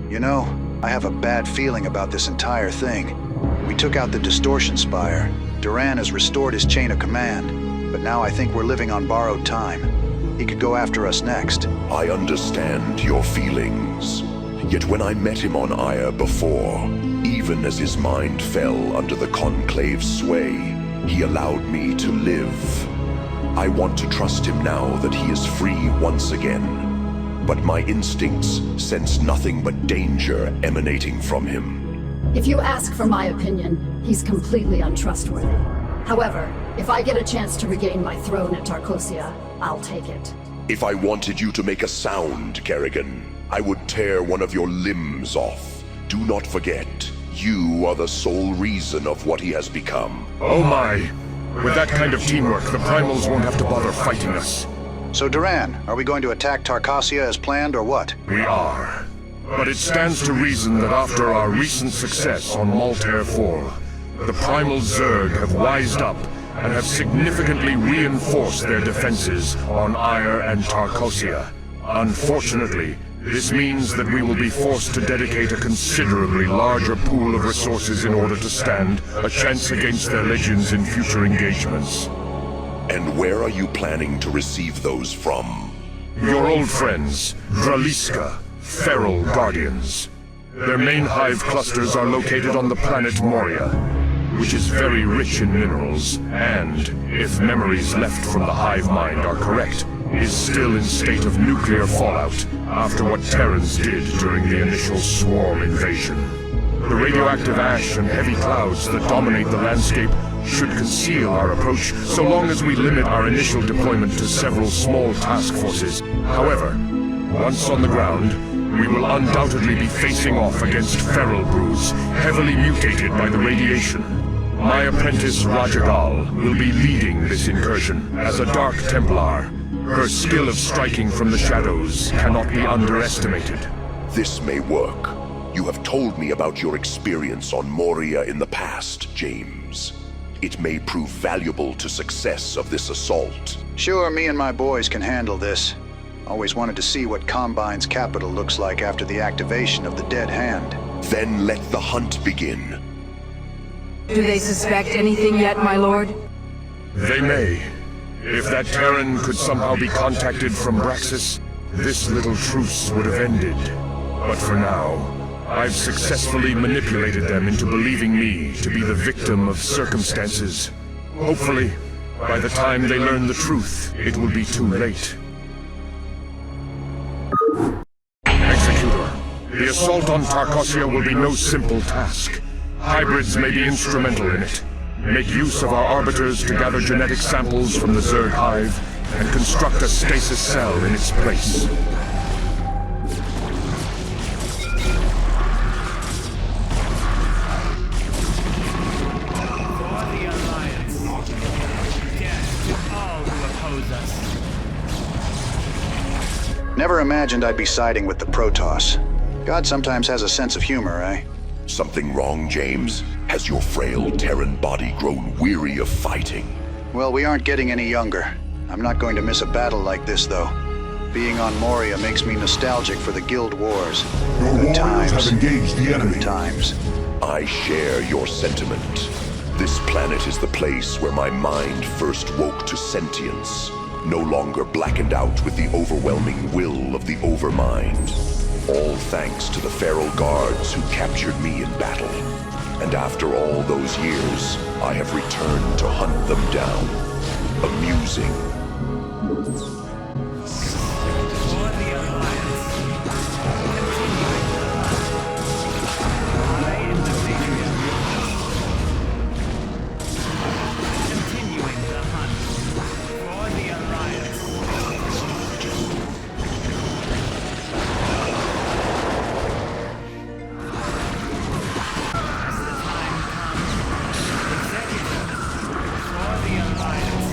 You know, I have a bad feeling about this entire thing. We took out the distortion spire. Duran has restored his chain of command, but now I think we're living on borrowed time. He could go after us next. I understand your feelings. Yet when I met him on Aya before, even as his mind fell under the Conclave's sway, he allowed me to live. I want to trust him now that he is free once again. But my instincts sense nothing but danger emanating from him. If you ask for my opinion, he's completely untrustworthy. However, if I get a chance to regain my throne at Tarkosia, I'll take it. If I wanted you to make a sound, Kerrigan, I would tear one of your limbs off. Do not forget, you are the sole reason of what he has become. Oh my! With that kind of teamwork, the Primals won't have to bother fighting us. So Duran, are we going to attack Tarkosia as planned or what? We are. But it stands to reason that after our recent success on Maltair 4, the Primal Zerg have wised up and have significantly reinforced their defenses on Ire and Tarkosia. Unfortunately, this means that we will be forced to dedicate a considerably larger pool of resources in order to stand a chance against their legions in future engagements. And where are you planning to receive those from? Your old friends, Draliska, Feral Guardians. Their main hive clusters are located on the planet Moria, which is very rich in minerals, and, if memories left from the hive mind are correct, is still in state of nuclear fallout after what Terrans did during the initial swarm invasion. The radioactive ash and heavy clouds that dominate the landscape should conceal our approach so long as we limit our initial deployment to several small task forces. However, once on the ground, we will undoubtedly be facing off against feral brews, heavily mutated by the radiation. My apprentice Rajagal will be leading this incursion as a Dark Templar. Her skill of striking from the shadows cannot be underestimated. This may work. You have told me about your experience on Moria in the past, James. It may prove valuable to success of this assault. Sure, me and my boys can handle this. Always wanted to see what Combine's capital looks like after the activation of the Dead Hand. Then let the hunt begin. Do they suspect anything yet, my lord? They may. If that Terran could somehow be contacted from Braxis, this little truce would have ended. But for now, I've successfully manipulated them into believing me to be the victim of circumstances. Hopefully, by the time they learn the truth, it will be too late. Executor, the assault on Tarkosia will be no simple task. Hybrids may be instrumental in it. Make use of our arbiters to gather genetic samples from the Zerg hive and construct a stasis cell in its place. For the Alliance, death to all who oppose us. Never imagined I'd be siding with the Protoss. God sometimes has a sense of humor, eh? Something wrong, James? Has your frail Terran body grown weary of fighting? Well, we aren't getting any younger. I'm not going to miss a battle like this, though. Being on Moria makes me nostalgic for the Guild Wars. Your warriors have engaged the enemy. Good times. I share your sentiment. This planet is the place where my mind first woke to sentience, no longer blackened out with the overwhelming will of the Overmind. All thanks to the feral guards who captured me in battle. And after all those years, I have returned to hunt them down. Amusing. For the Alliance. I am the Patriot. Continuing the hunt. For the Alliance. As the time comes, Executive. For the Alliance.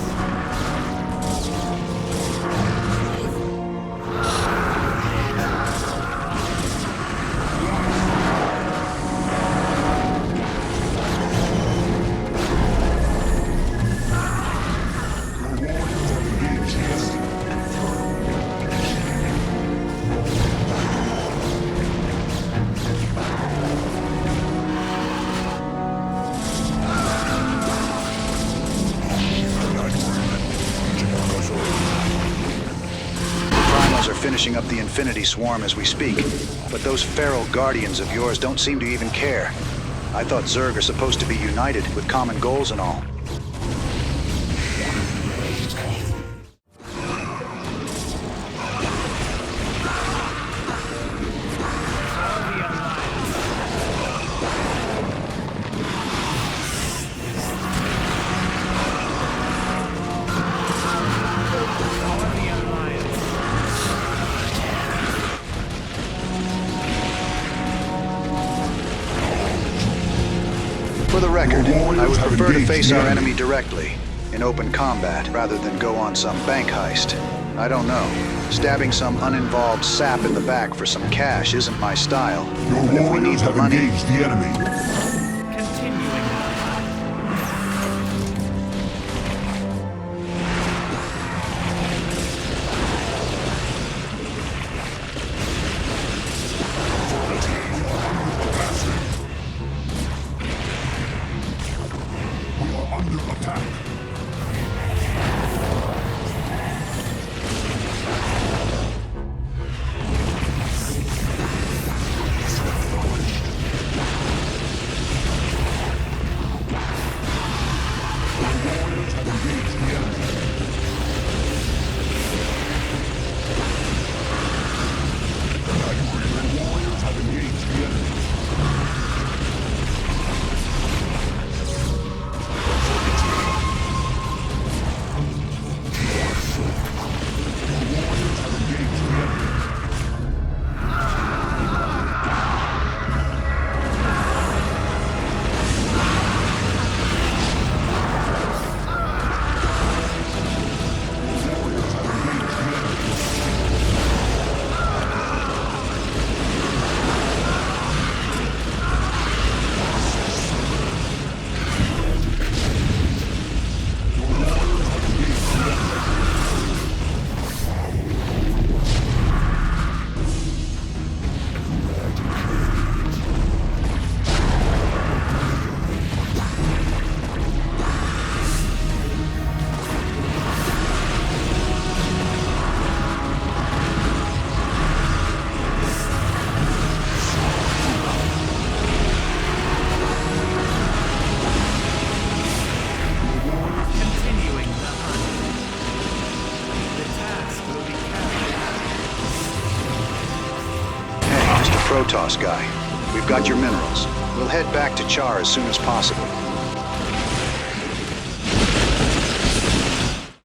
are finishing up the Infinity Swarm as we speak, but those feral guardians of yours don't seem to even care. I thought Zerg are supposed to be united with common goals and all. For the record, I would prefer to face our enemy directly, in open combat, rather than go on some bank heist. I don't know. Stabbing some uninvolved sap in the back for some cash isn't my style. Your But if we need warriors the have money, engaged the enemy. Continuing the hunt. We are under attack. Continuing the hunt. The task will be carried out. hey, Mr. Protoss guy, we've got your minerals. We'll head back to Char as soon as possible.